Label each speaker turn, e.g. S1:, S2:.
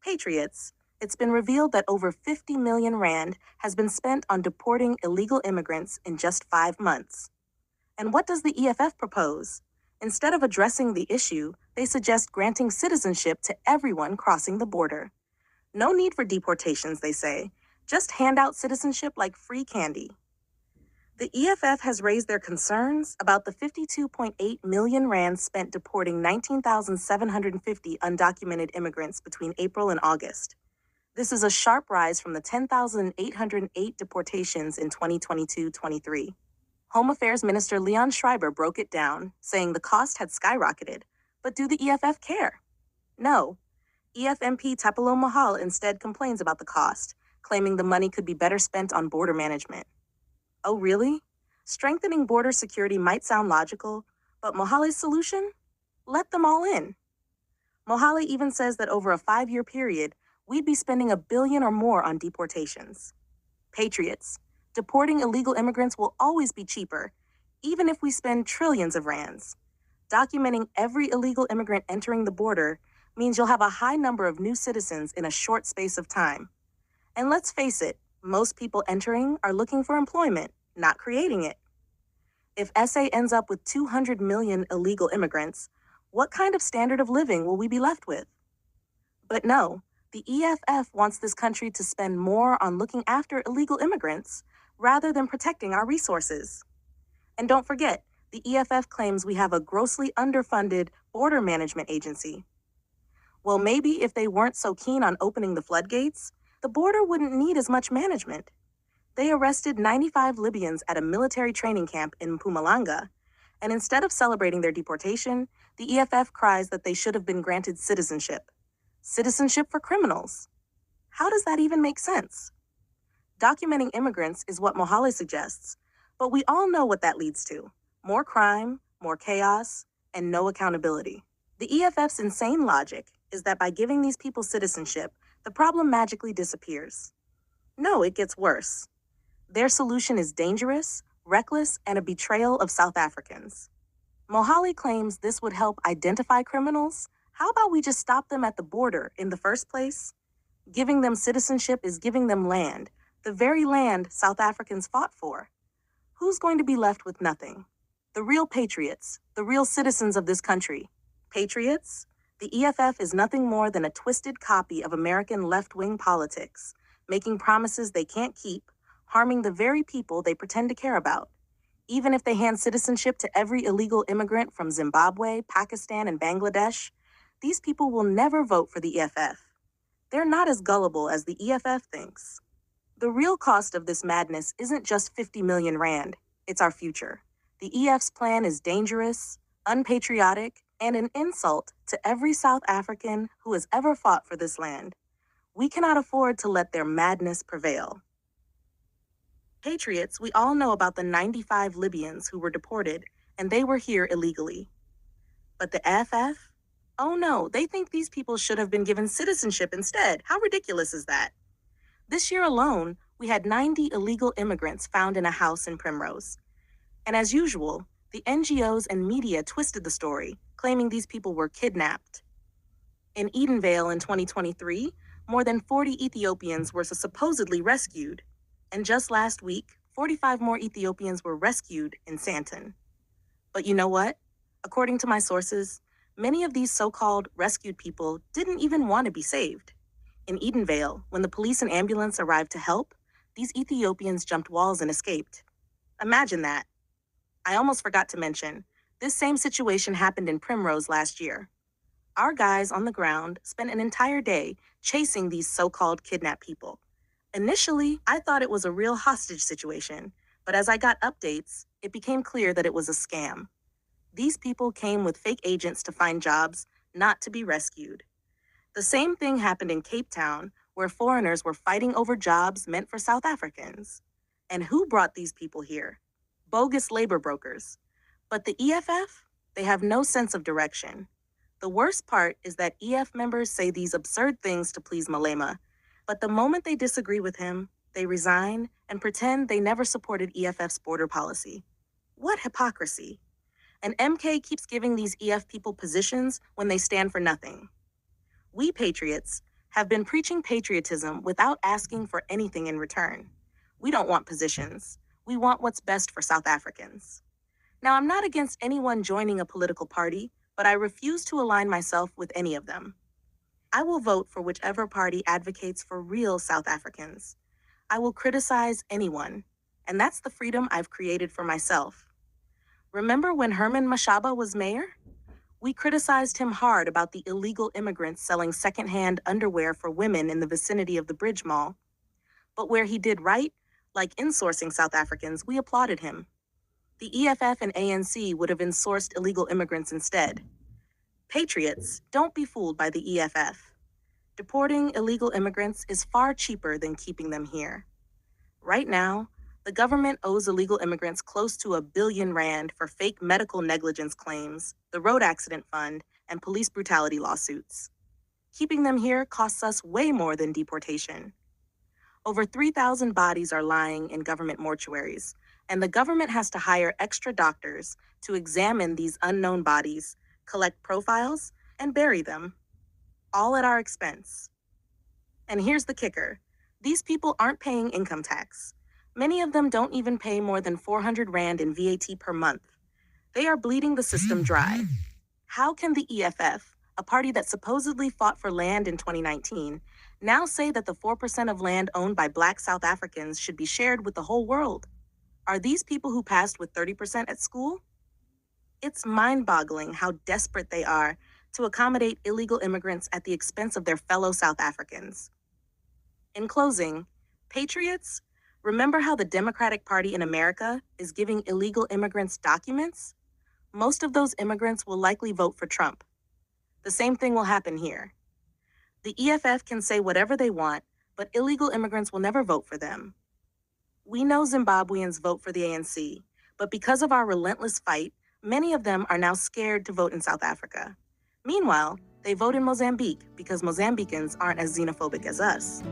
S1: Patriots, it's been revealed that over 50 million rand has been spent on deporting illegal immigrants in just 5 months. And what does the EFF propose? Instead of addressing the issue, they suggest granting citizenship to everyone crossing the border. No need for deportations, they say. Just hand out citizenship like free candy. The EFF has raised their concerns about the 52.8 million rand spent deporting 19,750 undocumented immigrants between April and August. This is a sharp rise from the 10,808 deportations in 2022-23. Home Affairs Minister Leon Schreiber broke it down, saying the cost had skyrocketed. But do the EFF care? No. EFMP Tapelo Mahal instead complains about the cost, claiming the money could be better spent on border management. Oh, really? Strengthening border security might sound logical, but Mohale's solution? Let them all in. Mohale even says that over a 5-year period, we'd be spending $1 billion or more on deportations. Patriots, deporting illegal immigrants will always be cheaper, even if we spend trillions of rands. Documenting every illegal immigrant entering the border means you'll have a high number of new citizens in a short space of time. And let's face it, most people entering are looking for employment, not creating it. If SA ends up with 200 million illegal immigrants, what kind of standard of living will we be left with? But no, the EFF wants this country to spend more on looking after illegal immigrants rather than protecting our resources. And don't forget, the EFF claims we have a grossly underfunded border management agency. Well, maybe if they weren't so keen on opening the floodgates, the border wouldn't need as much management. They arrested 95 Libyans at a military training camp in Mpumalanga, and instead of celebrating their deportation, the EFF cries that they should have been granted citizenship. Citizenship for criminals. How does that even make sense? Documenting immigrants is what Mohale suggests, but we all know what that leads to. More crime, more chaos, and no accountability. The EFF's insane logic is that by giving these people citizenship, the problem magically disappears. No, it gets worse. Their solution is dangerous, reckless, and a betrayal of South Africans. Mohale claims this would help identify criminals. How about we just stop them at the border in the first place? Giving them citizenship is giving them land, the very land South Africans fought for. Who's going to be left with nothing? The real patriots, the real citizens of this country. Patriots? The EFF is nothing more than a twisted copy of American left-wing politics, making promises they can't keep, harming the very people they pretend to care about. Even if they hand citizenship to every illegal immigrant from Zimbabwe, Pakistan, and Bangladesh, these people will never vote for the EFF. They're not as gullible as the EFF thinks. The real cost of this madness isn't just 50 million rand, it's our future. The EF's plan is dangerous, unpatriotic, and an insult to every South African who has ever fought for this land. We cannot afford to let their madness prevail. Patriots, we all know about the 95 Libyans who were deported, and they were here illegally. But the EFF? Oh no, they think these people should have been given citizenship instead. How ridiculous is that? This year alone, we had 90 illegal immigrants found in a house in Primrose. And as usual, the NGOs and media twisted the story, claiming these people were kidnapped. In Edenvale in 2023, more than 40 Ethiopians were supposedly rescued. And just last week, 45 more Ethiopians were rescued in Sandton. But you know what? According to my sources, many of these so-called rescued people didn't even want to be saved. In Edenvale, when the police and ambulance arrived to help, these Ethiopians jumped walls and escaped. Imagine that. I almost forgot to mention, this same situation happened in Primrose last year. Our guys on the ground spent an entire day chasing these so-called kidnapped people. Initially, I thought it was a real hostage situation, but as I got updates, it became clear that it was a scam. These people came with fake agents to find jobs, not to be rescued. The same thing happened in Cape Town, where foreigners were fighting over jobs meant for South Africans. And who brought these people here? Bogus labor brokers. But the EFF? They have no sense of direction. The worst part is that EF members say these absurd things to please Malema, but the moment they disagree with him, they resign and pretend they never supported EFF's border policy. What hypocrisy! And MK keeps giving these EF people positions when they stand for nothing. We patriots, have been preaching patriotism without asking for anything in return. We don't want positions. We want what's best for South Africans. Now, I'm not against anyone joining a political party, but I refuse to align myself with any of them. I will vote for whichever party advocates for real South Africans. I will criticize anyone, and that's the freedom I've created for myself. Remember when Herman Mashaba was mayor? We criticized him hard about the illegal immigrants selling secondhand underwear for women in the vicinity of the Bridge Mall. But where he did right, like insourcing South Africans, we applauded him. The EFF and ANC would have insourced illegal immigrants instead. Patriots, don't be fooled by the EFF. Deporting illegal immigrants is far cheaper than keeping them here. Right now, the government owes illegal immigrants close to R1 billion for fake medical negligence claims, the road accident fund, and police brutality lawsuits. Keeping them here costs us way more than deportation. Over 3,000 bodies are lying in government mortuaries, and the government has to hire extra doctors to examine these unknown bodies, collect profiles, and bury them, all at our expense. And here's the kicker. These people aren't paying income tax. Many of them don't even pay more than 400 Rand in VAT per month. They are bleeding the system dry. How can the EFF, a party that supposedly fought for land in 2019, now say that the 4% of land owned by Black South Africans should be shared with the whole world? Are these people who passed with 30% at school? It's mind-boggling how desperate they are to accommodate illegal immigrants at the expense of their fellow South Africans. In closing, patriots, remember how the Democratic Party in America is giving illegal immigrants documents? Most of those immigrants will likely vote for Trump. The same thing will happen here. The EFF can say whatever they want, but illegal immigrants will never vote for them. We know Zimbabweans vote for the ANC, but because of our relentless fight, many of them are now scared to vote in South Africa. Meanwhile, they vote in Mozambique because Mozambicans aren't as xenophobic as us.